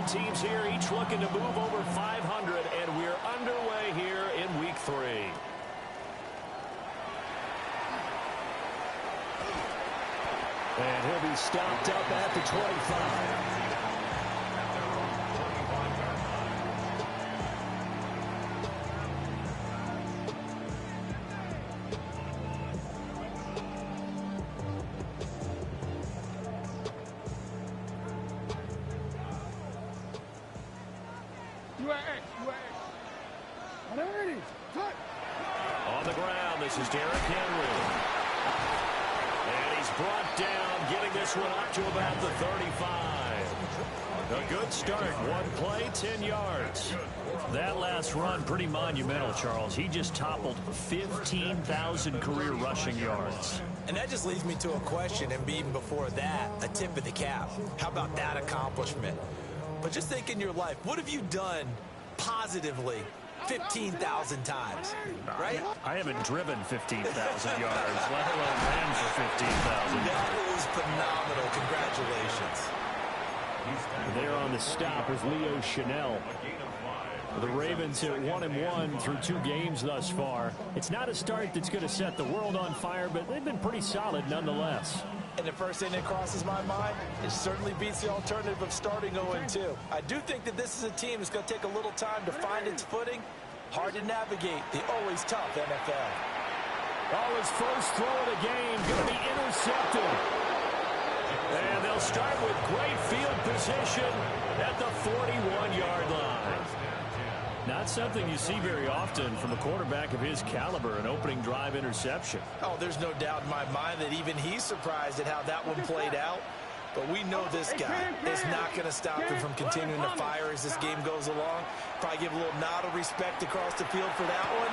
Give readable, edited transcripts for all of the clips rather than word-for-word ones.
one teams here, each looking to move over 500, and we're underway here in Week 3. And he'll be stopped up at the 25. On the ground, this is Derrick Henry. And he's brought down, getting this one up to about the 35. A good start. One play, 10 yards. That last run, pretty monumental, Charles. He just toppled 15,000 career rushing yards. And that just leads me to a question, and even before that, a tip of the cap. How about that accomplishment? But just think in your life, what have you done positively 15,000 times, right? I haven't driven 15,000 yards, let alone ran for 15,000. That is phenomenal. Congratulations. There on the stop is Leo Chanel. The Ravens at 1-1 through 2 games thus far. It's not a start that's going to set the world on fire, but they've been pretty solid nonetheless. And the first thing that crosses my mind, it certainly beats the alternative of starting 0-2. I do think that this is a team that's going to take a little time to find its footing. Hard to navigate the always tough NFL. Oh, his first throw of the game going to be intercepted. And they'll start with great field position at the 41-yard line. Not something you see very often from a quarterback of his caliber, an opening drive interception. Oh, there's no doubt in my mind that even he's surprised at how that one played out. But we know this guy is not going to stop him from continuing to fire as this game goes along. Probably give a little nod of respect across the field for that one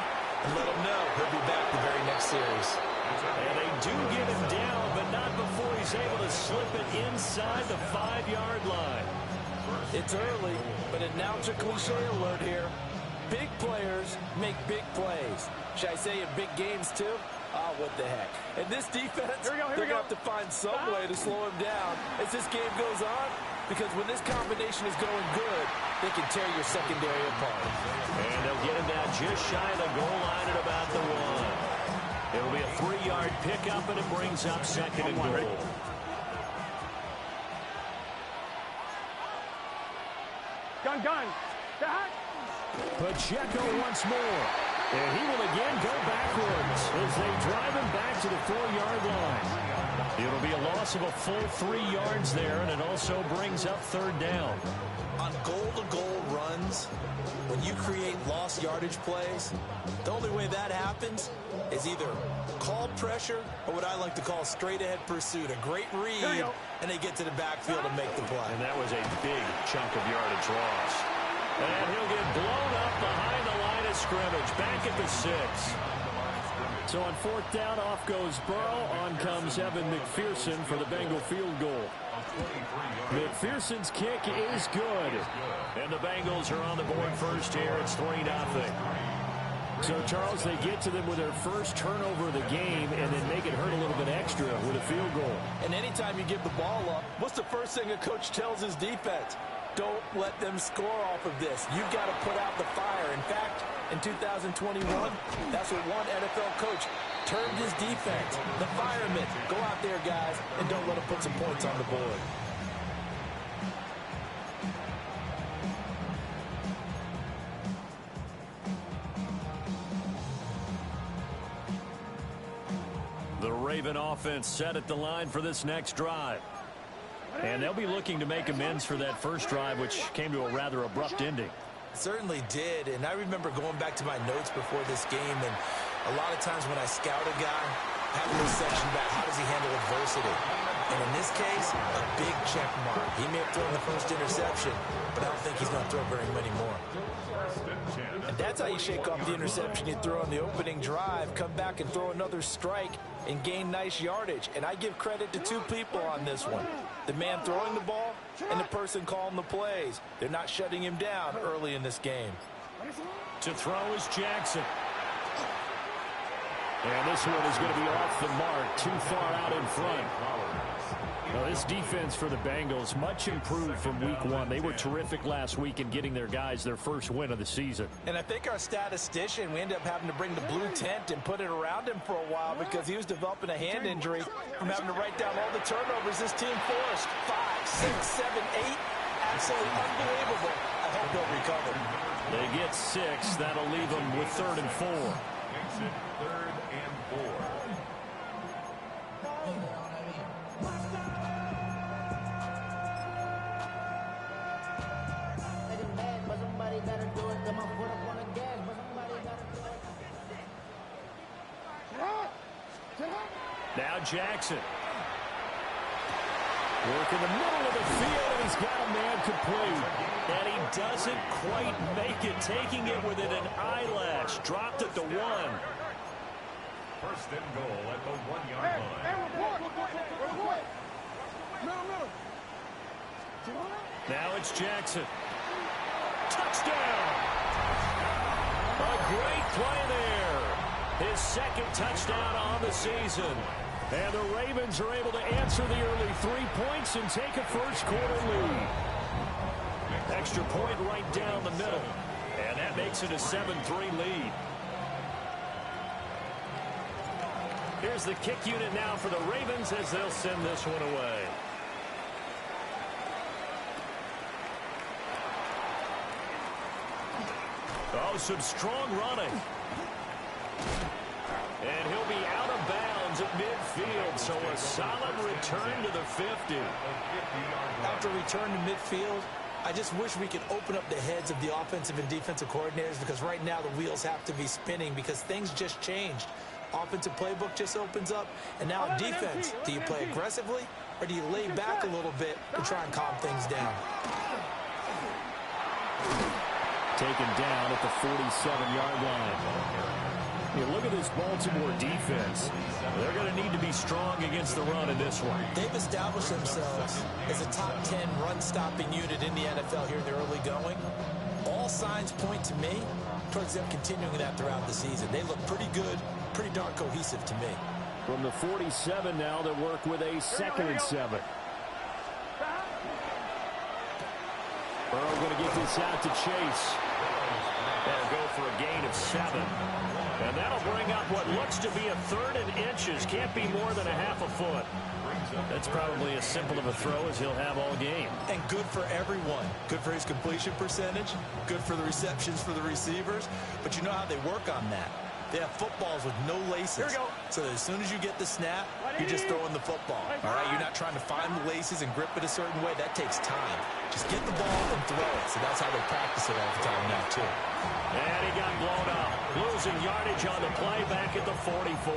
and let him know he'll be back the very next series. And they do get him down, but not before he's able to slip it inside the 5-yard line. It's early, but announcer cliche alert here. Big players make big plays. Should I say in big games too? Oh, what the heck. And this defense, they're going to have to find some way to slow him down as this game goes on, because when this combination is going good, they can tear your secondary apart. And they'll get him down just shy of the goal line at about the 1. It'll be a 3-yard pickup, and it brings up second and goal. Gun. Pacheco once more. And he will again go backwards as they drive him back to the 4-yard line. It'll be a loss of a full 3 yards there, and it also brings up third down. On goal-to-goal runs, when you create lost yardage plays, the only way that happens is either call pressure or what I like to call straight-ahead pursuit. A great read, and they get to the backfield and make the play. And that was a big chunk of yardage loss. And he'll get blown up behind the line of scrimmage, back at the 6. So on 4th down, off goes Burrow. On comes Evan McPherson for the Bengal field goal. McPherson's kick is good. And the Bengals are on the board first here. It's 3-0. So, Charles, they get to them with their first turnover of the game and then make it hurt a little bit extra with a field goal. And anytime you give the ball up, what's the first thing a coach tells his defense? Don't let them score off of this. You've got to put out the fire. In fact, in 2021, that's what one NFL coach termed his defense. The firemen. Go out there, guys, and don't let them put some points on the board. The Raven offense set at the line for this next drive. And they'll be looking to make amends for that first drive, which came to a rather abrupt ending. Certainly did, and I remember going back to my notes before this game, and a lot of times when I scout a guy, I have a little section about how does he handle adversity. And in this case, a big check mark. He may have thrown the first interception, but I don't think he's going to throw very many more. And that's how you shake off the interception you throw on the opening drive, come back and throw another strike and gain nice yardage. And I give credit to two people on this one. The man throwing the ball and the person calling the plays. They're not shutting him down early in this game. To throw is Jackson. And this one is going to be off the mark, too far out in front. Well, this defense for the Bengals, much improved from week one. They were terrific last week in getting their guys their first win of the season. And I think our statistician, we ended up having to bring the blue tent and put it around him for a while because he was developing a hand injury from having to write down all the turnovers this team forced. 5, 6, 7, 8. Absolutely unbelievable. I hope he'll recover. They get 6. That'll leave them with 3rd and 4. Exit 3rd and 4. Now Jackson. Work in the middle of the field, and he's got a man complete. And he doesn't quite make it, taking it within an eyelash. Dropped at the 1. First and goal at the 1-yard line. Now it's Jackson. Touchdown! A great play there. His 2nd touchdown on the season. And the Ravens are able to answer the early 3 points and take a first-quarter lead. Extra point right down the middle. And that makes it a 7-3 lead. Here's the kick unit now for the Ravens as they'll send this one away. Oh, some strong running. And he'll be out of bounds at midfield, so a solid return to the 50. After return to midfield, I just wish we could open up the heads of the offensive and defensive coordinators, because right now the wheels have to be spinning because things just changed. Offensive playbook just opens up, and now defense, do you play aggressively or do you lay back a little bit to try and calm things down? Taken down at the 47-yard line. You look at this Baltimore defense. They're going to need to be strong against the run in this one. They've established themselves as a top 10 run-stopping unit in the NFL here in the early going. All signs point to me towards them continuing that throughout the season. They look pretty good, pretty darn cohesive to me. From the 47 now, they work with a 2nd and 7. Burrow going to get this out to Chase. They'll go for a gain of 7. And that'll bring up what looks to be a 3rd and inches. Can't be more than a half a foot. That's probably as simple of a throw as he'll have all game. And good for everyone. Good for his completion percentage. Good for the receptions for the receivers. But you know how they work on that. They have footballs with no laces. So that as soon as you get the snap, you're just throwing the football. All right, you're not trying to find the laces and grip it a certain way. That takes time. Just get the ball and throw it. So that's how they practice it all the time now, too. And he got blown up. Losing yardage on the play back at the 44.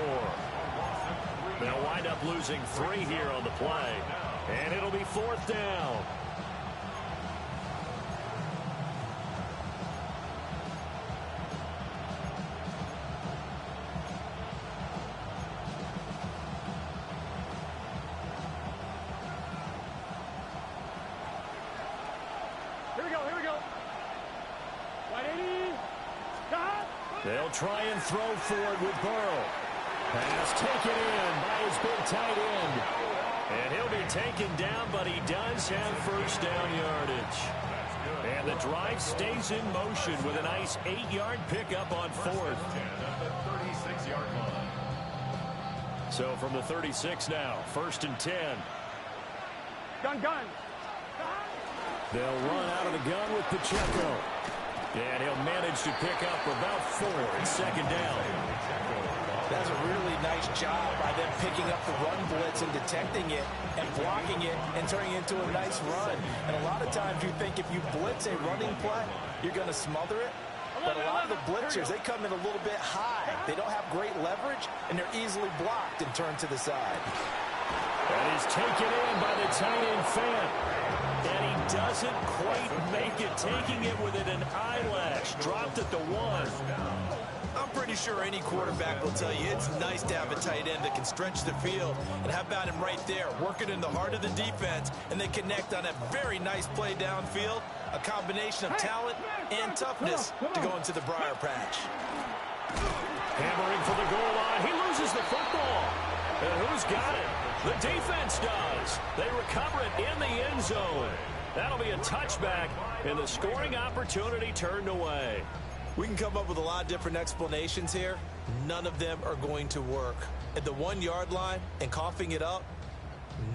They'll wind up losing 3 here on the play. And it'll be 4th down. Here we go. 180. Stop. They'll try and throw for it with Burrow. Pass taken in by his big tight end. And he'll be taken down, but he does have first down yardage. And the drive stays in motion with a nice 8-yard pickup on 4th. So from the 36 now, 1st and 10. Gun. They'll run out of the gun with Pacheco. And he'll manage to pick up about 4 and 2nd down. That's a really nice job by them picking up the run blitz and detecting it and blocking it and turning it into a nice run. And a lot of times you think if you blitz a running play, you're going to smother it. But a lot of the blitzers, they come in a little bit high. They don't have great leverage, and they're easily blocked and turned to the side. That is taken in by the tight end Fant. And he doesn't quite make it, taking it within an eyelash. Dropped at the 1. I'm pretty sure any quarterback will tell you it's nice to have a tight end that can stretch the field. And how about him right there, working in the heart of the defense, and they connect on a very nice play downfield. A combination of talent and toughness to go into the briar patch. Hammering for the goal line. He loses the football. And who's got it? The defense does. They recover it in the end zone. That'll be a touchback, and the scoring opportunity turned away. We can come up with a lot of different explanations here. None of them are going to work. At the 1-yard line and coughing it up,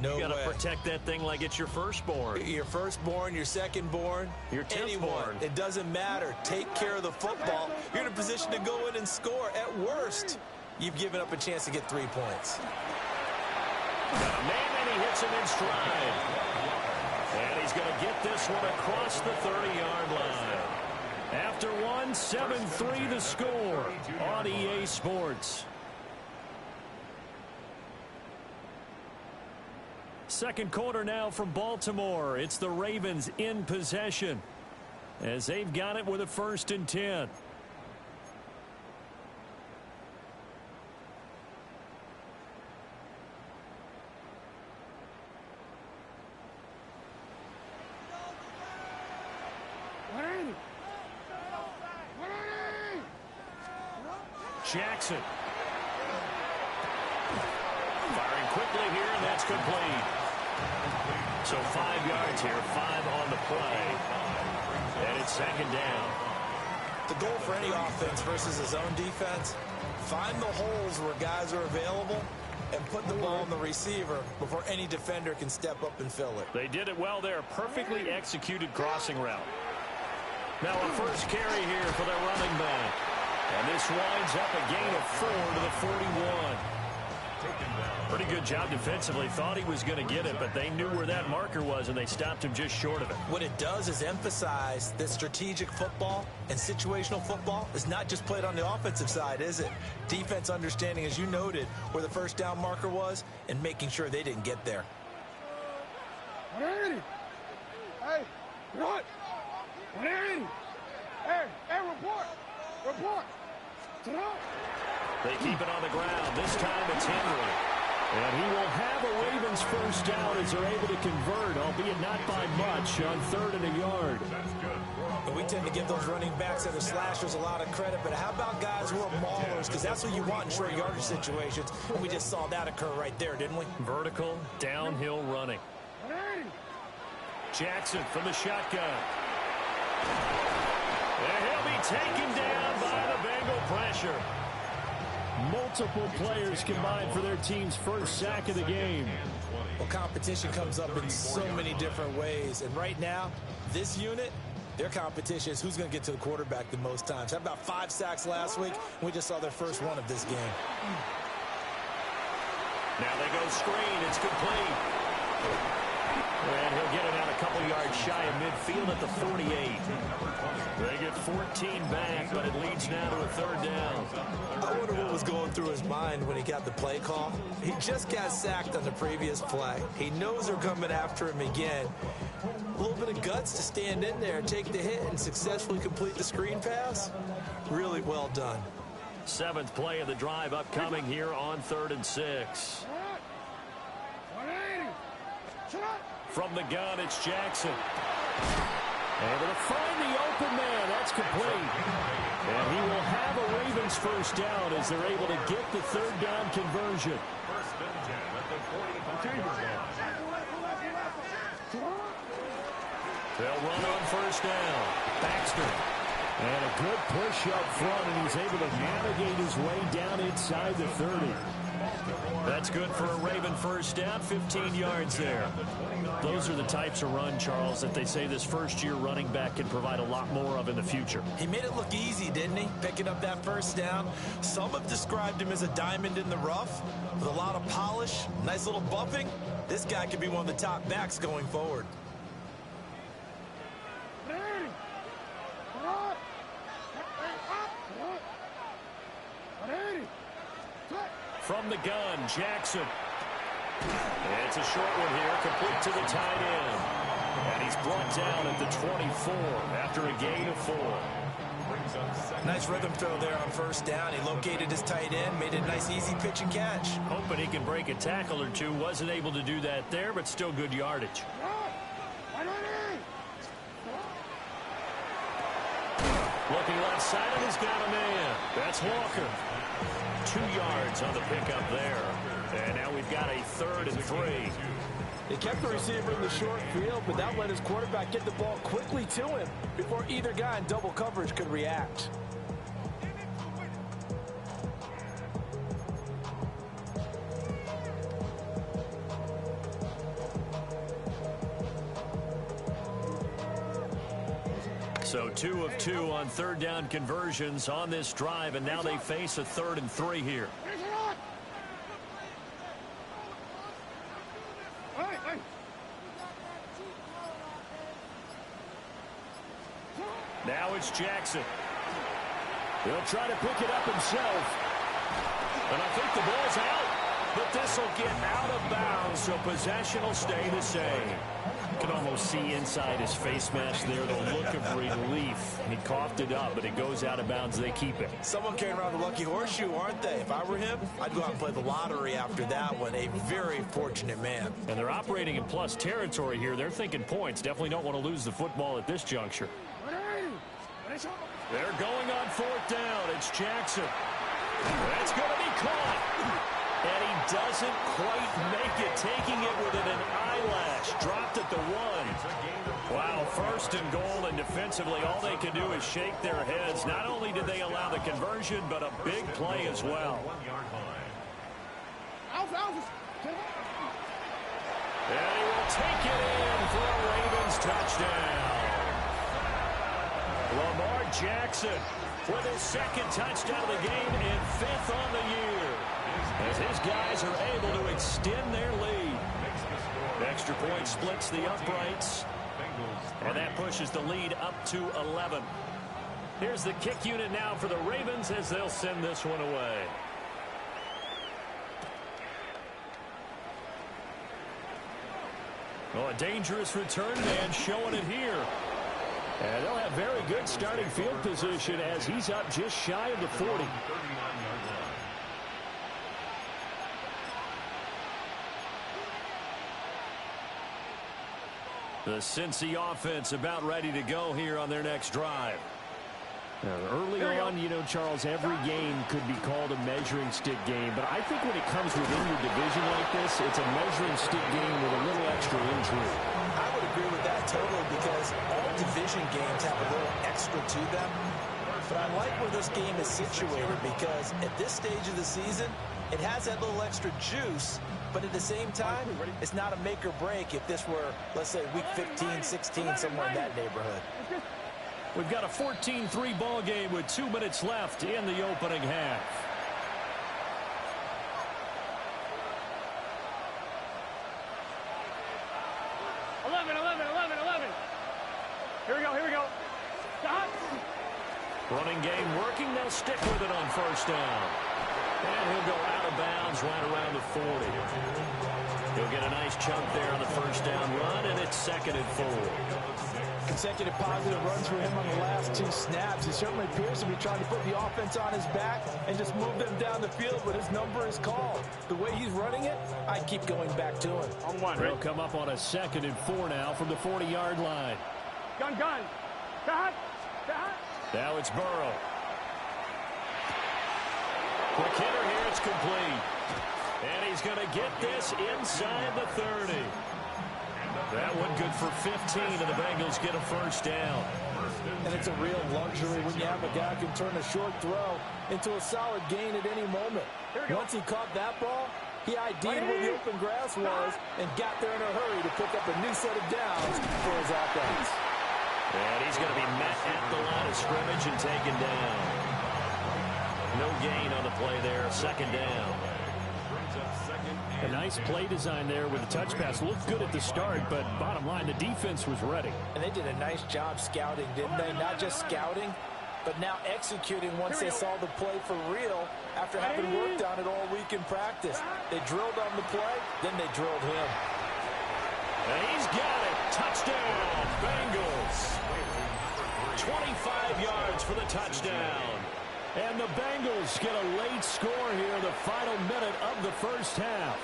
no way. You got to protect that thing like it's your firstborn. Your firstborn, your secondborn, your anyone. It doesn't matter. Take care of the football. You're in a position to go in and score. At worst, you've given up a chance to get 3 points. Got a man, and he hits him in stride. And he's going to get this one across the 30-yard line. After one, 7-3 the score on EA Sports. Second quarter now from Baltimore. It's the Ravens in possession as they've got it with a 1st and 10. Jackson. Firing quickly here, and that's complete. So 5 yards here, 5 on the play. And it's 2nd down. The goal for any offense versus his own defense, find the holes where guys are available and put the ball on the receiver before any defender can step up and fill it. They did it well there. Perfectly executed crossing route. Now a first carry here for their running back. And this winds up a gain of 4 to the 41. Pretty good job defensively. Thought he was going to get it, but they knew where that marker was, and they stopped him just short of it. What it does is emphasize that strategic football and situational football is not just played on the offensive side, is it? Defense understanding, as you noted, where the first down marker was and making sure they didn't get there. Hey, what? Hey, report. Report. They keep it on the ground. This time it's Henry. And he will have a Ravens first down as they're able to convert, albeit not by much, on 3rd and a yard. And we tend to give those running backs that are slashers a lot of credit, but how about guys who are maulers? Because that's what you want in short yardage situations. And we just saw that occur right there, didn't we? Vertical, downhill running. Jackson from the shotgun. And he'll be taken down by the Bengal pressure. Multiple players combined for their team's first sack of the game. Well, competition comes up in so many different ways. And right now, this unit, their competition is who's going to get to the quarterback the most times. How about 5 sacks last week? We just saw their first one of this game. Now they go screen. It's complete. And he'll get it out a couple yards shy of midfield at the 48. They get 14 back, but it leads now to a 3rd down. I wonder what was going through his mind when he got the play call. He just got sacked on the previous play. He knows they're coming after him again. A little bit of guts to stand in there, take the hit, and successfully complete the screen pass. Really well done. 7th play of the drive upcoming here on 3rd and 6. From the gun, it's Jackson. Able to find the open man. That's complete. And he will have a Ravens first down as they're able to get the 3rd down conversion. They'll run on first down. Baxter. And a good push up front, and he's able to navigate his way down inside the 30. That's good for a Raven first down, 15 yards there. Those are the types of run, Charles, that they say this first-year running back can provide a lot more of in the future. He made it look easy, didn't he? Picking up that first down. Some have described him as a diamond in the rough with a lot of polish, nice little bumping. This guy could be one of the top backs going forward. From the gun, Jackson. It's a short one here, complete to the tight end. And he's brought down at the 24 after a gain of 4. Nice rhythm throw there on first down. He located his tight end, made it a nice easy pitch and catch. Hoping he can break a tackle or two. Wasn't able to do that there, but still good yardage. Looking left side, and he's got a man. That's Walker. 2 yards on the pickup there. And now we've got a 3rd and 3. They kept the receiver in the short field, but that let his quarterback get the ball quickly to him before either guy in double coverage could react. So 2 of 2 on 3rd down conversions on this drive, and now they face a 3rd and 3 here. Now it's Jackson. He'll try to pick it up himself. And I think the ball's out. But this will get out of bounds, so possession will stay the same. You can almost see inside his face mask there the look of relief. He coughed it up, but it goes out of bounds. They keep it. Someone carrying around the lucky horseshoe, aren't they? If I were him, I'd go out and play the lottery after that one. A very fortunate man. And they're operating in plus territory here. They're thinking points. Definitely don't want to lose the football at this juncture. They're going on 4th down. It's Jackson. That's going to be caught. And he doesn't quite make it, taking it within an eyelash. Dropped at the 1. Wow, 1st and goal, and defensively all they can do is shake their heads. Not only did they allow the conversion, but a big play as well. And he will take it in for a Ravens touchdown. Lamar Jackson with his 2nd touchdown of the game and 5th on the year, as his guys are able to extend their lead. Extra point splits the uprights, and that pushes the lead up to 11. Here's the kick unit now for the Ravens as they'll send this one away. Oh, a dangerous return man showing it here. And they'll have very good starting field position as he's up just shy of the 40. The Cincy offense about ready to go here on their next drive. Early on, you know, Charles, every game could be called a measuring stick game. But I think when it comes within your division like this, it's a measuring stick game with a little extra intrigue. I would agree with that totally, because all division games have a little extra to them. But I like where this game is situated, because at this stage of the season, it has that little extra juice. But at the same time, it's not a make or break if this were, let's say, week 15, 16, somewhere in that neighborhood. We've got a 14-3 ball game with 2 minutes left in the opening half. Here we go. Stop. Running game working. They'll stick with it on 1st down. And he'll go out of bounds right around the 40. He'll get a nice chunk there on the 1st down run, and it's 2nd and 4. Consecutive positive runs for him on the last 2 snaps. He certainly appears to be trying to put the offense on his back and just move them down the field, but his number is called. The way he's running it, I keep going back to him. On 1, They'll come up on a 2nd and 4 now from the 40-yard line. Gun. Cut. Now it's Burrow. Quick hitter here, it's complete. And he's going to get this inside the 30. That one good for 15, and the Bengals get a 1st down. And it's a real luxury when you have a guy who can turn a short throw into a solid gain at any moment. Once he caught that ball, he ID'd where the open grass was and got there in a hurry to pick up a new set of downs for his offense. And he's going to be met at the line of scrimmage and taken down. No gain on the play there, 2nd down. A nice play design there with the touch pass. Looked good at the start, but bottom line, the defense was ready. And they did a nice job scouting, didn't they? Not just scouting, but now executing once they saw the play for real after having worked on it all week in practice. They drilled on the play, then they drilled him. And he's got it. Touchdown, Bengals. 25 yards for the touchdown. And the Bengals get a late score here in the final minute of the 1st half.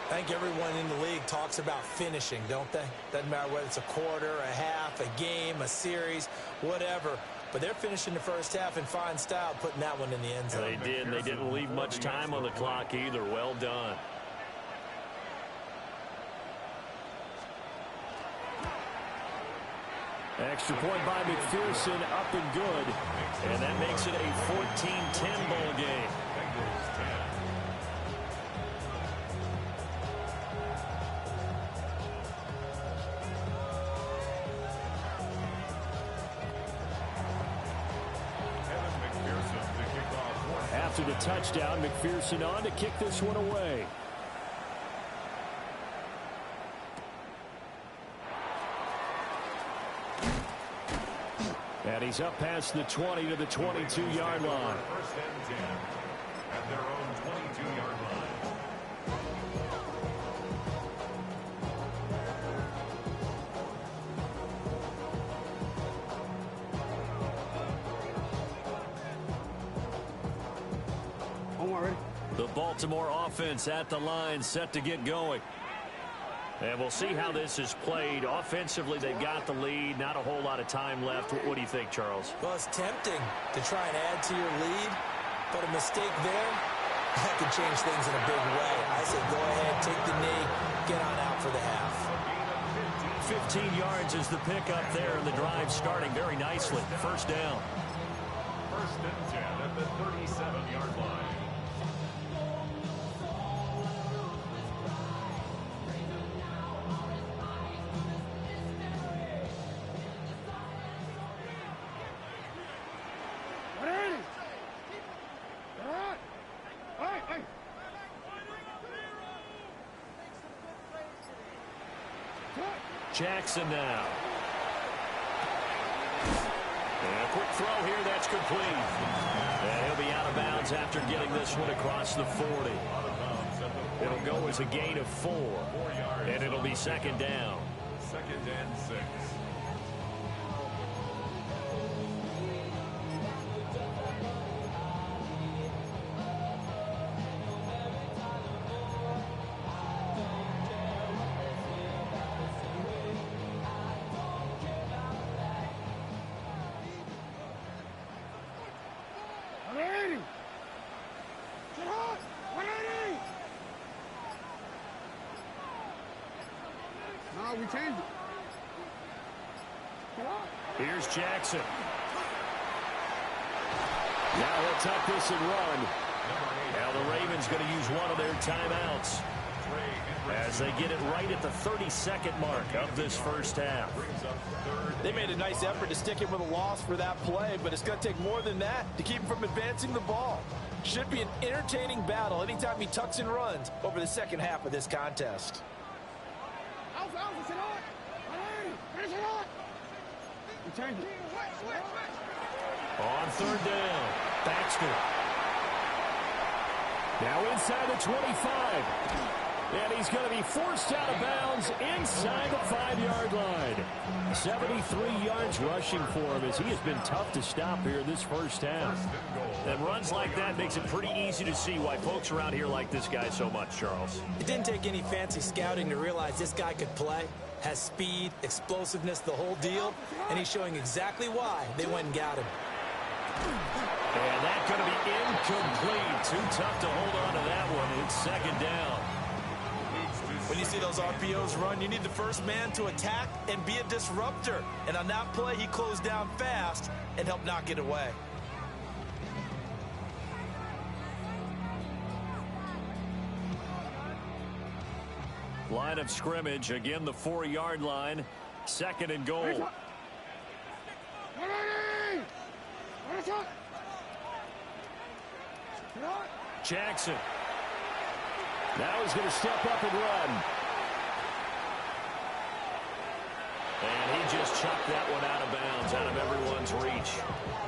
I think everyone in the league talks about finishing, don't they? Doesn't matter whether it's a quarter, a half, a game, a series, whatever. but they're finishing the first half in fine style, putting that one in the end zone. They did. They didn't leave much time on the clock either. Well done. Extra point by McPherson, up and good. And that makes it a 14-10 ball game. After the touchdown, McPherson on to kick this one away. And he's up past the 20 to the 22-yard line. First and 10 at their own 22-yard line. The Baltimore offense at the line, set to get going. And we'll see how this is played. Offensively, they've got the lead. Not a whole lot of time left. What do you think, Charles? Well, it's tempting to try and add to your lead, but a mistake there, that could change things in a big way. I say go ahead, take the knee, get on out for the half. 15 yards is the pickup there, and the drive starting very nicely. First down. First and 10 at the 37-yard line. Jackson now. And a quick throw here, that's complete. And he'll be out of bounds after getting this one across the 40. It'll go as a gain of 4. And it'll be second down. Second and 6. We changed it. Here's Jackson. Now he'll tuck this and run. Now the Ravens going to use one of their timeouts as they get it right at the 32nd mark of this first half. They made a nice effort to stick him with a loss for that play, but it's going to take more than that to keep him from advancing the ball. Should be an entertaining battle anytime he tucks and runs over the second half of this contest. On third down, Baxter. Now inside the 25. And he's going to be forced out of bounds inside the 5-yard line. 73 yards rushing for him as he has been tough to stop here this first half. And runs like that makes it pretty easy to see why folks around here like this guy so much, Charles. It didn't take any fancy scouting to realize this guy could play. Has speed, explosiveness, the whole deal. And he's showing exactly why they went and got him. And that's going to be incomplete. Too tough to hold on to that one. It's second down. When you see those RPOs run, you need the first man to attack and be a disruptor. And on that play, he closed down fast and helped knock it away. Line of scrimmage, again the 4-yard line. Second and goal. Jackson. Now he's going to step up and run. And he just chucked that one out of bounds, out of everyone's reach.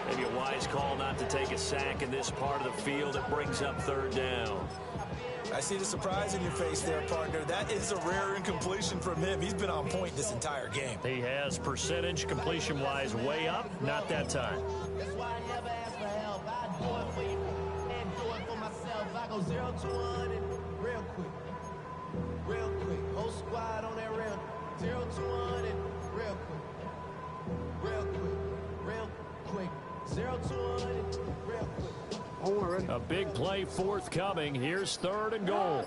Maybe a wise call not to take a sack in this part of the field. It brings up third down. I see the surprise in your face there, partner. That is a rare incompletion from him. He's been on point this entire game. He has percentage completion-wise way up. Not that time. That's why I never ask for help. I do it for you and do it for myself. I go 0 to 100 real quick. Real quick. Whole squad on that real. 0 to 100 real quick. Real quick. Real. quick. 0 to 100, real quick. A big play forthcoming. Here's 3rd and goal.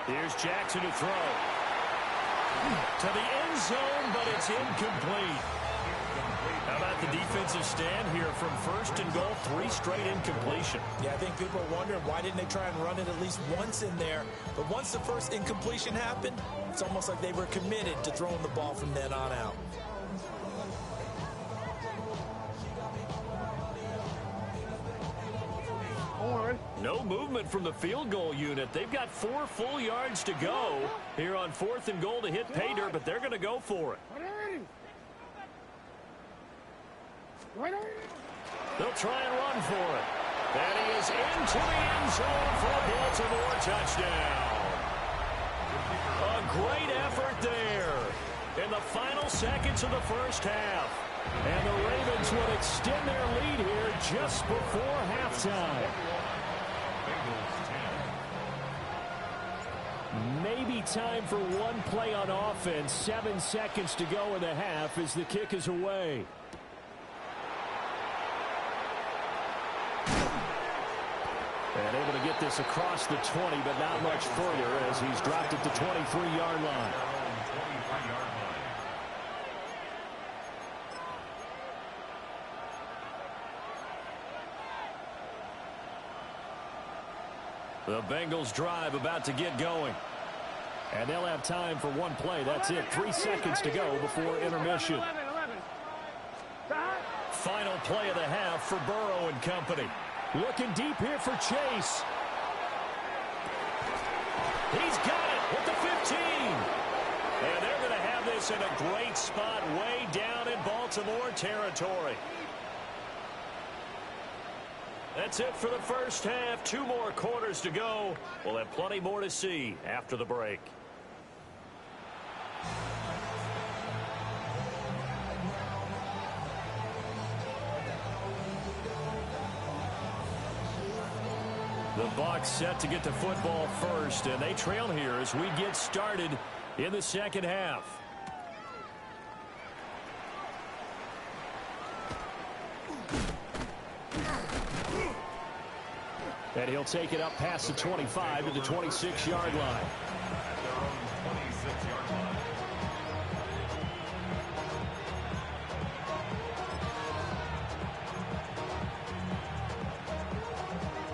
Here's Jackson to throw. To the end zone, but it's incomplete. How about the defensive stand here from 1st and goal, 3 straight incompletion. Yeah, I think people are wondering why didn't they try and run it at least once in there. But once the first incompletion happened, it's almost like they were committed to throwing the ball from then on out. No movement from the field goal unit. They've got 4 full yards to go here on 4th and goal to hit pay dirt, but they're going to go for it. They'll try and run for it. And he is into the end zone for a Baltimore touchdown. A great effort there in the final seconds of the first half. And the Ravens would extend their lead here just before halftime. Maybe time for one play on offense. 7 seconds to go in the half as the kick is away. And able to get this across the 20, but not much further as he's dropped at the 23-yard line. The Bengals drive about to get going. And they'll have time for one play. That's it. 3 seconds to go before intermission. Final play of the half for Burrow and company. Looking deep here for Chase. He's got it with the 15. And they're going to have this in a great spot way down in Baltimore territory. That's it for the first half. 2 more quarters to go. We'll have plenty more to see after the break. The Bucs set to get the football first, and they trail here as we get started in the second half. And he'll take it up past the 25 to the 26-yard line.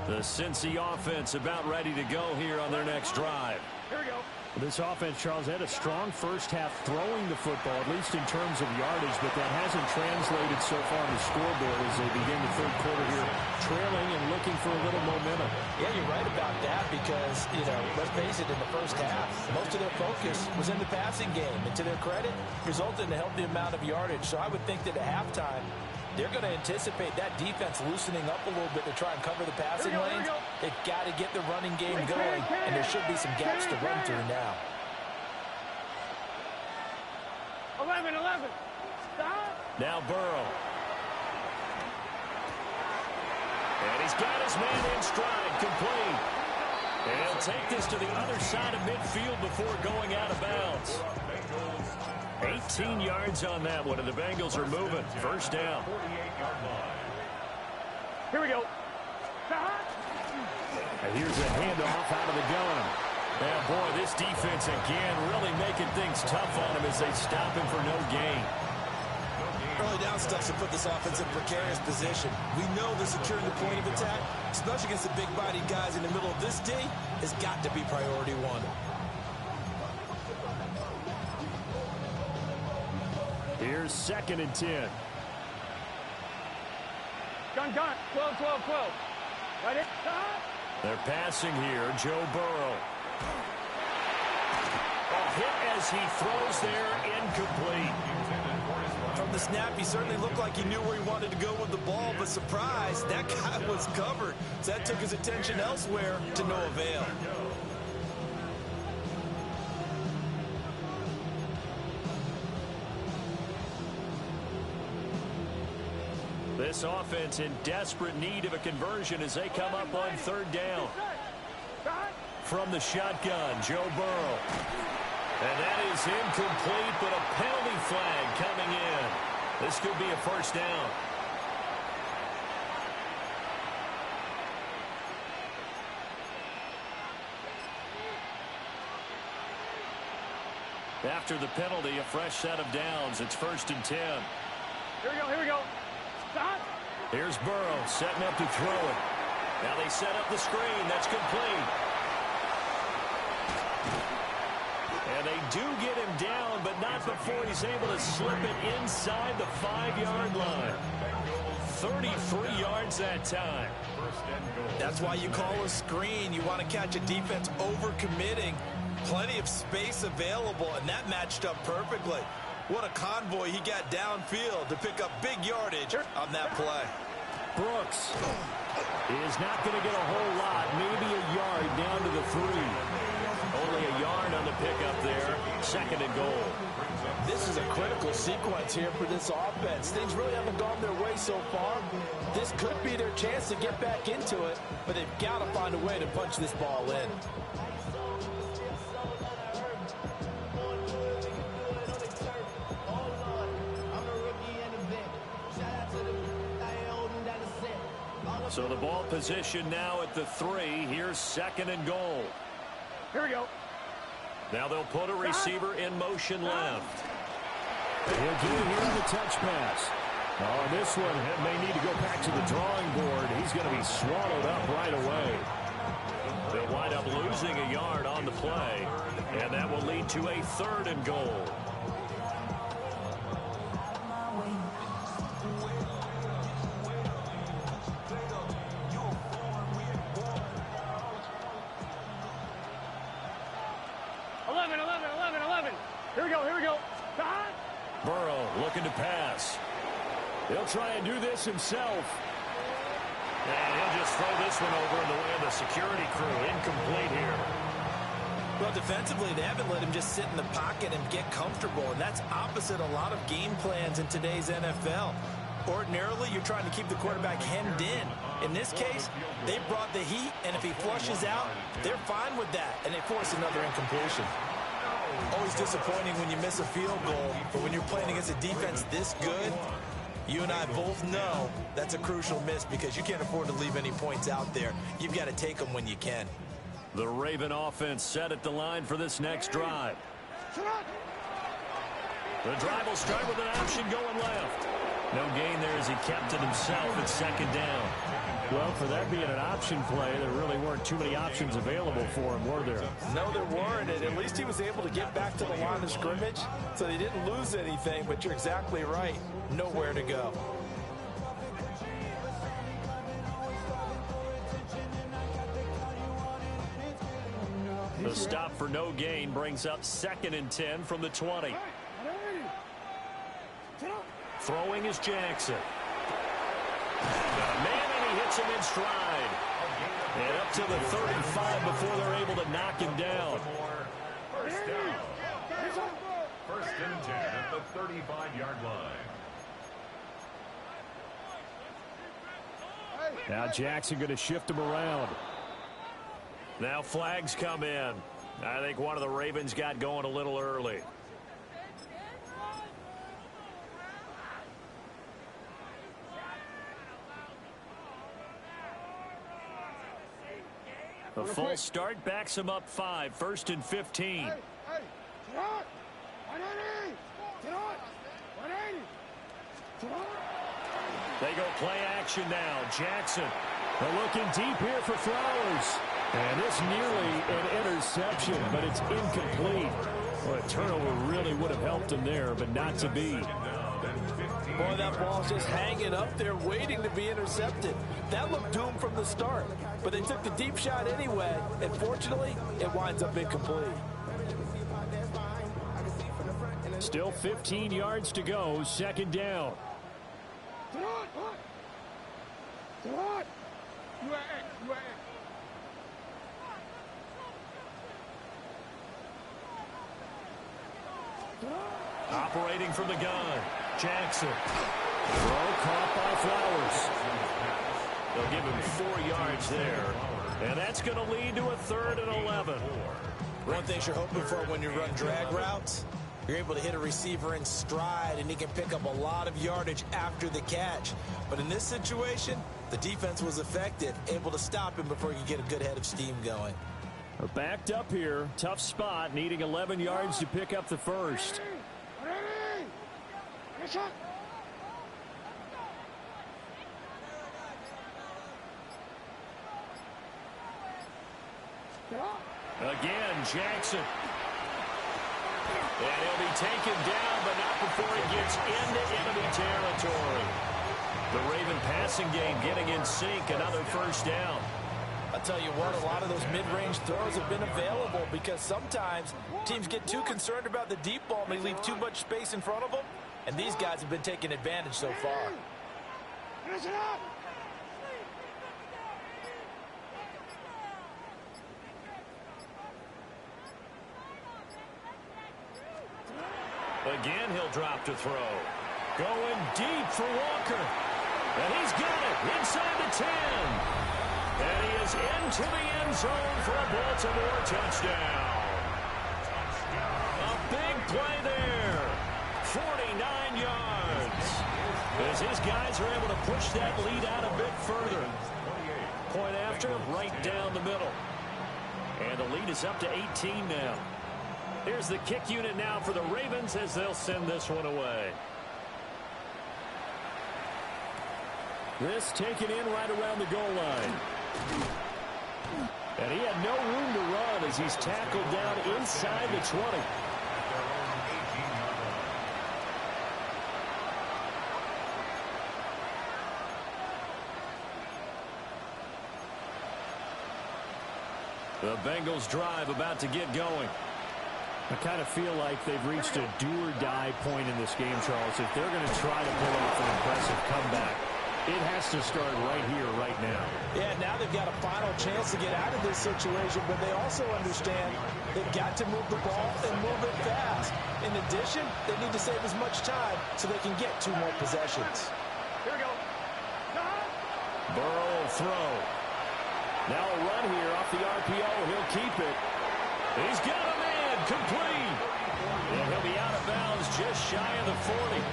The Cincy offense about ready to go here on their next drive. Here we go. This offense, Charles, had a strong first half throwing the football, at least in terms of yardage, but that hasn't translated so far on the scoreboard as they begin the third quarter here, trailing and looking for a little momentum. Yeah, you're right about that because, let's face it, in the first half, most of their focus was in the passing game. And to their credit, resulted in a healthy amount of yardage. So I would think that at halftime, they're going to anticipate that defense loosening up a little bit to try and cover the passing lanes. They've got to get the running game going, and there should be some gaps to run through now. 11. Stop. Now Burrow. And he's got his man in stride, complete. And he'll take this to the other side of midfield before going out of bounds. 18 yards on that one, and the Bengals are moving. First down. Here we go. And here's a handoff out of the gun. And boy, this defense again really making things tough on him as they stop him for no gain. Early down stuff to put this offense in precarious position. We know that securing the point of attack, especially against the big-bodied guys in the middle of this D, has got to be priority one. Here's 2nd and 10. Gun. 12. Right in. They're passing here. Joe Burrow. A hit as he throws there, incomplete. From the snap, he certainly looked like he knew where he wanted to go with the ball, but surprise, that guy was covered. So that took his attention elsewhere to no avail. This offense in desperate need of a conversion as they come up on 3rd down. From the shotgun, Joe Burrow. And that is incomplete, but a penalty flag coming in. This could be a first down. After the penalty, a fresh set of downs. It's 1st and 10. Here we go, here we go. Stop. Here's Burrow setting up to throw it. Now they set up the screen. That's complete. And they do get him down, but not before he's able to slip it inside the 5-yard line. 33 yards that time. That's why you call a screen. You want to catch a defense overcommitting. Plenty of space available, and that matched up perfectly. What a convoy he got downfield to pick up big yardage on that play. Brooks is not going to get a whole lot, maybe a yard down to the 3. Only a yard on the pickup there. 2nd and goal. This is a critical sequence here for this offense. Things really haven't gone their way so far. This could be their chance to get back into it, but they've got to find a way to punch this ball in. So the ball position now at the 3. Here's 2nd and goal. Here we go. Now they'll put a receiver in motion left. He'll get it here on the touch pass. On this one, it may need to go back to the drawing board. He's going to be swallowed up right away. They'll wind up losing a yard on the play, and that will lead to a 3rd and goal. Here we go. Stop. Burrow looking to pass. He'll try and do this himself. And he'll just throw this one over in the way of the security crew. Incomplete here. Well, defensively, they haven't let him just sit in the pocket and get comfortable, and that's opposite a lot of game plans in today's NFL. Ordinarily, you're trying to keep the quarterback hemmed in. In this case, they brought the heat, and if he flushes out, they're fine with that, and they force another incompletion. Always disappointing when you miss a field goal, but when you're playing against a defense this good, you and I both know that's a crucial miss because you can't afford to leave any points out there. You've got to take them when you can. The Raven offense set at the line for this next drive. The drive will start with an option going left. No gain there as he kept it himself at 2nd down. Well, for that being an option play, there really weren't too many options available for him, were there? No, there weren't, and at least he was able to get back to the line of scrimmage, so they didn't lose anything, but you're exactly right. Nowhere to go. The stop for no gain brings up 2nd and 10 from the 20. Throwing is Jackson. Man, and he hits him in stride. And up to the 35 before they're able to knock him down. First down. 1st and 10 at the 35-yard line. Now Jackson going to shift him around. Now flags come in. I think one of the Ravens got going a little early. The full start backs him up 5. 1st and 15. They go play action now. Jackson. They're looking deep here for Flowers. And it's nearly an interception, but it's incomplete. Well, a turnover really would have helped him there, but not to be. Boy, that ball's just hanging up there waiting to be intercepted. That looked doomed from the start, but they took the deep shot anyway, and fortunately, it winds up incomplete. Still 15 yards to go, 2nd down. Operating from the gun. Jackson. Throw caught by Flowers. They'll give him 4 yards there. And that's going to lead to a 3rd and 11. One thing you're hoping for when you run drag routes, you're able to hit a receiver in stride, and he can pick up a lot of yardage after the catch. But in this situation, the defense was effective, able to stop him before he could get a good head of steam going. We're backed up here. Tough spot, needing 11 yards to pick up the first. Again, Jackson. And he'll be taken down, but not before he gets into enemy territory. The Raven passing game getting in sync, another first down. I'll tell you what, a lot of those mid-range throws have been available because sometimes teams get too concerned about the deep ball and they leave too much space in front of them, and these guys have been taking advantage so far. Again, he'll drop to throw. Going deep for Walker. And he's got it inside the 10. And he is into the end zone for a Baltimore touchdown. A big play there. 49 yards. As his guys are able to push that lead out a bit further. Point after, right down the middle. And the lead is up to 18 now. Here's the kick unit now for the Ravens as they'll send this one away. This taken in right around the goal line. And he had no room to run as he's tackled down inside the 20. The Bengals drive about to get going. I kind of feel like they've reached a do-or-die point in this game, Charles. If they're going to try to pull off an impressive comeback, it has to start right here, right now. Yeah, now they've got a final chance to get out of this situation, but they also understand they've got to move the ball and move it fast. In addition, they need to save as much time so they can get 2 more possessions. Here we go. Burrow will throw. Now a run here off the RPO. He'll keep it. He's got a man. Complete. And he'll be out of bounds just shy of the 40.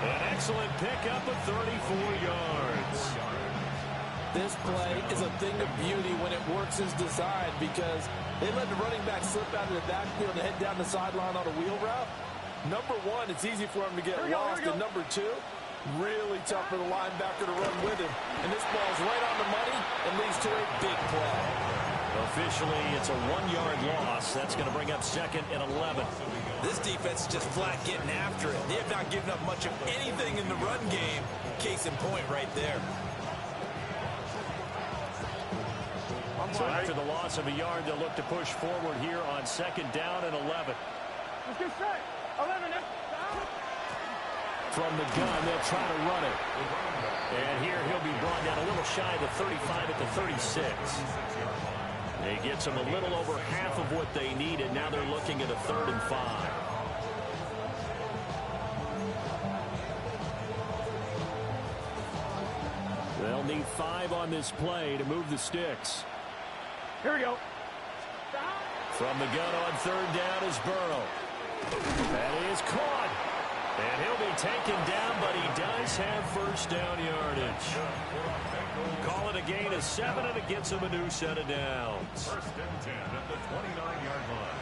An excellent pickup of 34 yards. This play is a thing of beauty when it works as designed because they let the running back slip out of the backfield and head down the sideline on a wheel route. Number one, it's easy for him to get lost. And number two, really tough for the linebacker to run with him. And this ball's right on the money and leads to a big play. Officially, it's a 1-yard loss. That's going to bring up 2nd and 11. This defense is just flat getting after it. They have not given up much of anything in the run game. Case in point right there. So after the loss of a yard, they'll look to push forward here on 2nd down and 11. Let's get set. 11. From the gun, they'll try to run it. And here he'll be brought down a little shy of the 35 at the 36. He gets them a little over half of what they needed. Now they're looking at a 3rd and 5. They'll need 5 on this play to move the sticks. Here we go. From the gun on 3rd down is Burrow. That is caught. And he'll be taken down, but he does have 1st down yardage. Call it a gain of 7, and it gets him a new set of downs. 1st and 10 at the 29-yard line.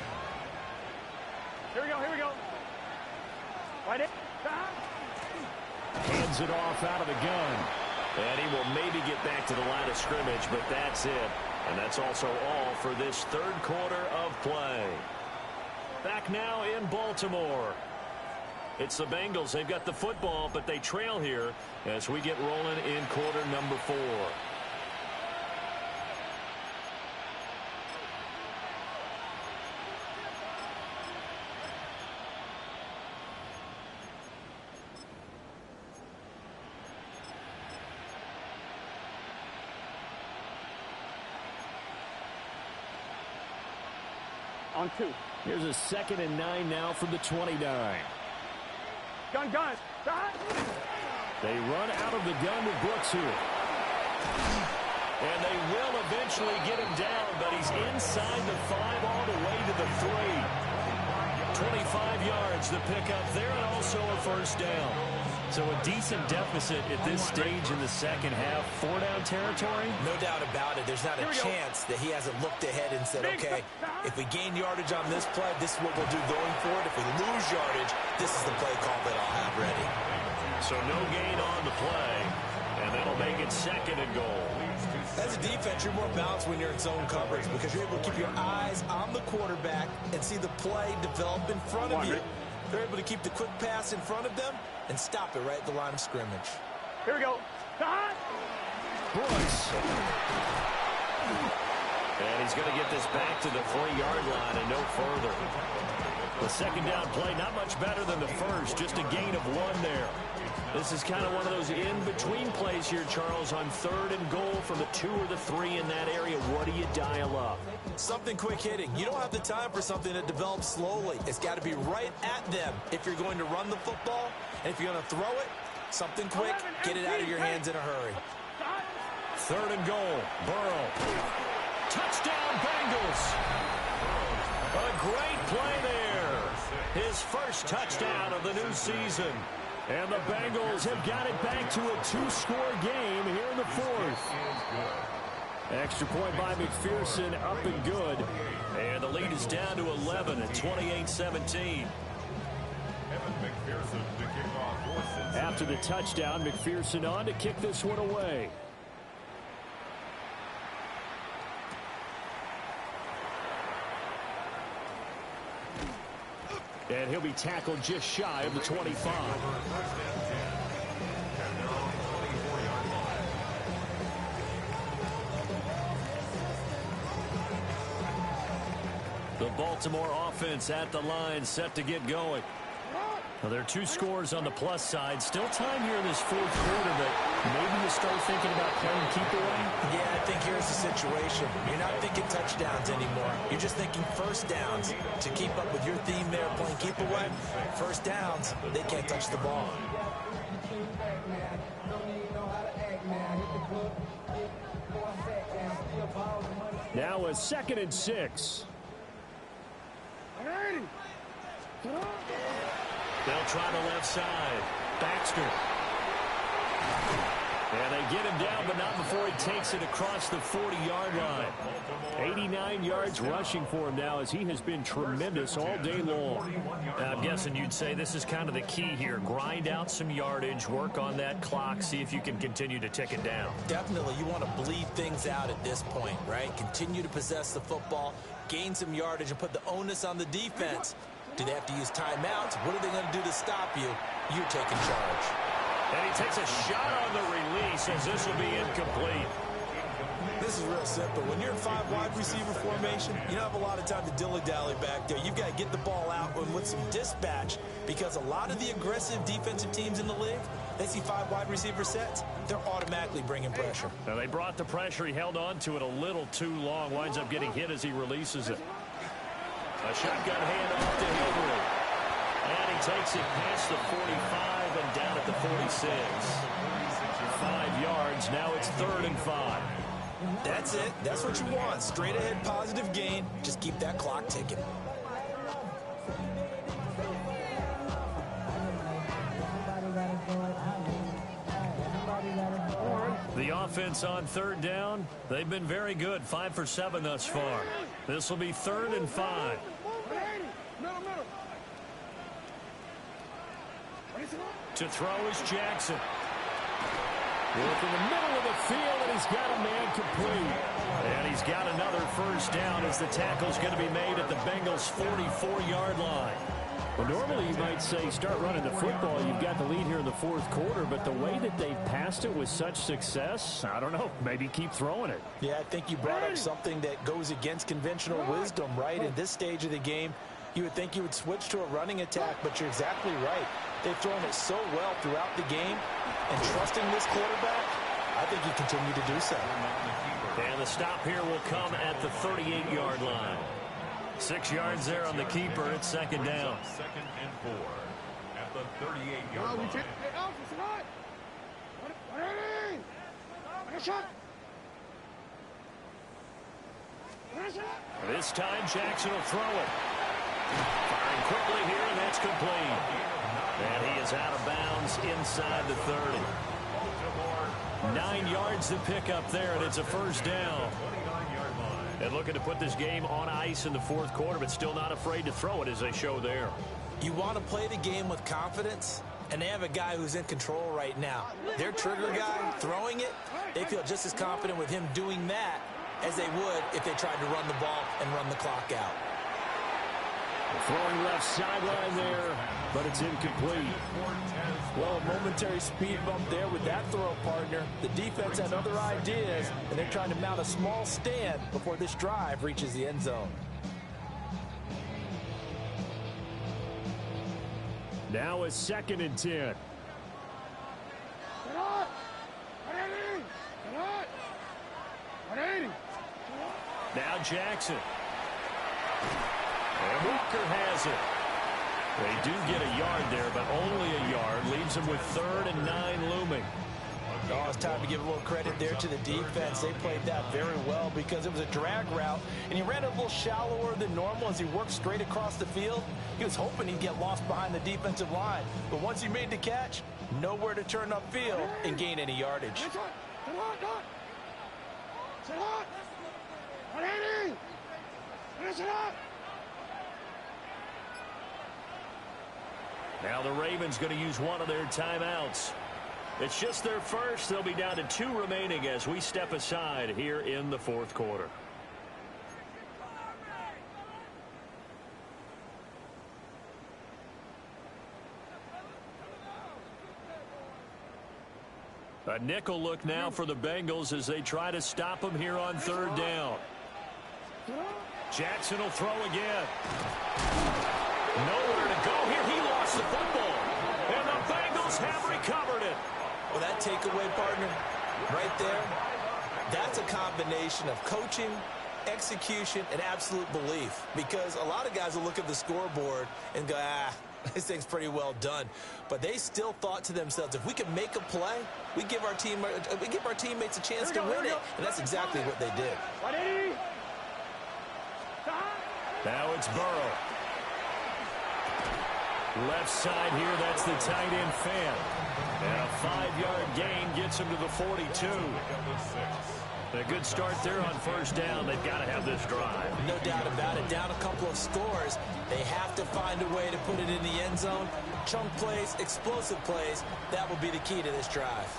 Here we go. Here we go. Right in. Hands it off out of the gun. And he will maybe get back to the line of scrimmage, but that's it. And that's also all for this 3rd quarter of play. Back now in Baltimore. It's the Bengals. They've got the football, but they trail here as we get rolling in quarter number 4. On 2. Here's a 2nd and 9 now from the 29. Gun. They run out of the gun with Brooks here. And they will eventually get him down, but he's inside the 5 all the way to the 3. 25 yards the pickup there, and also a first down. So a decent deficit at this stage in the second half. 4-down territory? No doubt about it. There's not a chance that he hasn't looked ahead and said, okay, if we gain yardage on this play, this is what we'll do going forward. If we lose yardage, this is the play call that I'll have ready. So no gain on the play, and that'll make it 2nd and goal. As a defense, you're more balanced when you're in zone coverage because you're able to keep your eyes on the quarterback and see the play develop in front of you. They're able to keep the quick pass in front of them and stop it right at the line of scrimmage. Here we go. Brooks. And he's going to get this back to the 3-yard line and no further. The second down play, not much better than the first, just a gain of 1 there. This is kind of one of those in-between plays here, Charles, on 3rd and goal from the 2 or the 3 in that area. What do you dial up? Something quick hitting. You don't have the time for something that develops slowly. It's got to be right at them if you're going to run the football. And if you're going to throw it, something quick, get it out of your hands in a hurry. 3rd and goal. Burrow. Touchdown, Bengals. A great play there. His first touchdown of the new season. And the Bengals have got it back to a 2-score game here in the 4th. Extra point by McPherson, up and good. And the lead is down to 11 at 28-17. After the touchdown, McPherson on to kick this one away. And he'll be tackled just shy of the 25. The Baltimore offense at the line, set to get going. Well, there are 2 scores on the plus side. Still time here in this 4th quarter, but maybe you start thinking about playing keep away? Yeah, I think here's the situation. You're not thinking touchdowns anymore. You're just thinking first downs. To keep up with your theme there, playing keep away, first downs, they can't touch the ball. Now a 2nd and 6. They'll try the left side. Baxter. And they get him down, but not before he takes it across the 40-yard line. 89 yards rushing for him now as he has been tremendous all day long. I'm guessing you'd say this is kind of the key here. Grind out some yardage, work on that clock, see if you can continue to tick it down. Definitely, you want to bleed things out at this point, right? Continue to possess the football, gain some yardage, and put the onus on the defense. Do they have to use timeouts? What are they going to do to stop you? You're taking charge. And he takes a shot on the release as this will be incomplete. This is real simple. When you're in 5 wide receiver formation, you don't have a lot of time to dilly-dally back there. You've got to get the ball out with some dispatch because a lot of the aggressive defensive teams in the league, they see 5 wide receiver sets, they're automatically bringing pressure. Now they brought the pressure. He held on to it a little too long. Winds up getting hit as he releases it. A shotgun handoff to Henry. And he takes it past the 45 and down at the 46. 5 yards. Now it's 3rd and 5. That's it. That's what you want. Straight ahead positive gain. Just keep that clock ticking. The offense on 3rd down, they've been very good. 5 for 7 thus far. This will be 3rd and 5. To throw is Jackson. Work in the middle of the field, and he's got a man complete. And he's got another first down as the tackle's going to be made at the Bengals' 44-yard line. Well, normally you might say start running the football. You've got the lead here in the 4th quarter, but the way that they've passed it with such success, I don't know, maybe keep throwing it. Yeah, I think you brought up something that goes against conventional wisdom, right? In this stage of the game, you would think you would switch to a running attack, but you're exactly right. They've thrown it so well throughout the game, and trusting this quarterback, I think you continue to do so. And the stop here will come at the 38-yard line. 6 yards there on the keeper. It's 2nd down. 2nd and 4 at the 38-yard line. This time Jackson will throw it. Firing quickly here, and that's complete. And he is out of bounds inside the 30. 9 yards to pick up there, and it's a first down. And looking to put this game on ice in the fourth quarter, but still not afraid to throw it as they show there. You want to play the game with confidence, and they have a guy who's in control right now. Their trigger guy throwing it, they feel just as confident with him doing that as they would if they tried to run the ball and run the clock out. Throwing left sideline there, but it's incomplete. Well, a momentary speed bump there with that throw, partner. The defense had other ideas, and they're trying to mount a small stand before this drive reaches the end zone. Now it's 2nd and 10. Now Jackson. And Walker has it. They do get a yard there, but only a yard. Leaves them with 3rd and 9 looming. Oh, it's time to give a little credit there to the defense. They played that very well because it was a drag route, and he ran it a little shallower than normal as he worked straight across the field. He was hoping he'd get lost behind the defensive line, but once he made the catch, nowhere to turn upfield and gain any yardage. Now the Ravens going to use one of their timeouts. It's just their first. They'll be down to 2 remaining as we step aside here in the fourth quarter. A nickel look now for the Bengals as they try to stop him here on 3rd down. Jackson will throw again. Nowhere to go here. He lost the football. And the Bengals have recovered it. Well, that takeaway, partner, right there, that's a combination of coaching, execution, and absolute belief. Because a lot of guys will look at the scoreboard and go, this thing's pretty well done. But they still thought to themselves, if we can make a play, we give our teammates a chance to win it. And that's exactly what they did. Now it's Burrow. Left side here, that's the tight end fan. And a 5-yard gain gets him to the 42. A good start there on 1st down. They've got to have this drive. No doubt about it. Down a couple of scores. They have to find a way to put it in the end zone. Chunk plays, explosive plays. That will be the key to this drive.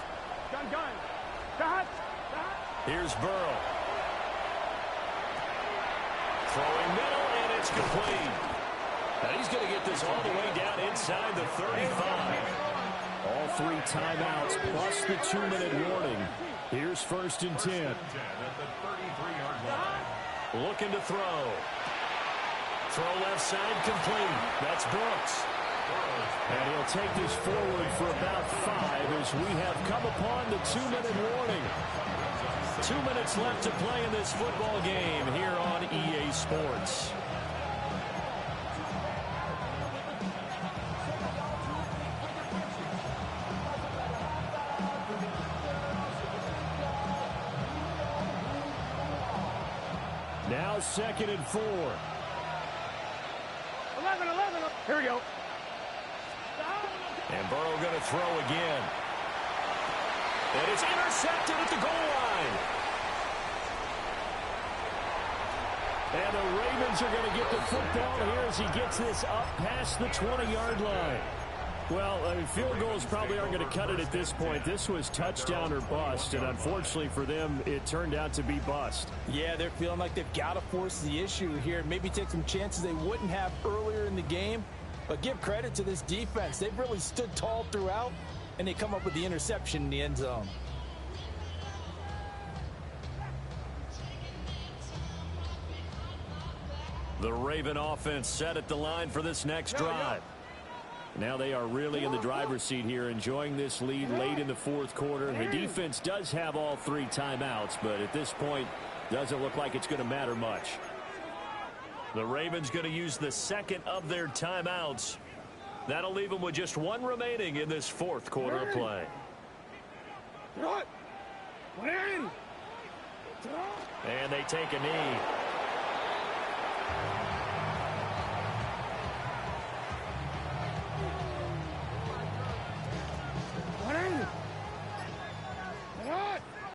Here's Burrow. Throwing middle, and it's complete. And he's going to get this all the way down inside the 35. All 3 timeouts plus the 2-minute warning. Here's 1st and 10. Looking to throw. Throw left side complete. That's Brooks. And he'll take this forward for about 5 as we have come upon the 2-minute warning. 2 minutes left to play in this football game here on EA Sports. Now 2nd and 4. 11. Here we go. And Burrow going to throw again. And it's intercepted at the goal line. And the Ravens are going to get the football here as he gets this up past the 20-yard line. Well, field goals probably aren't going to cut it at this point. This was touchdown or bust, and unfortunately for them, it turned out to be bust. Yeah, they're feeling like they've got to force the issue here. Maybe take some chances they wouldn't have earlier in the game. But give credit to this defense. They've really stood tall throughout, and they come up with the interception in the end zone. The Raven offense set at the line for this next drive. Now they are really in the driver's seat here, enjoying this lead late in the fourth quarter. The defense does have all 3 timeouts, but at this point, doesn't look like it's going to matter much. The Ravens going to use the 2nd of their timeouts. That'll leave them with just 1 remaining in this fourth quarter of play. And they take a knee.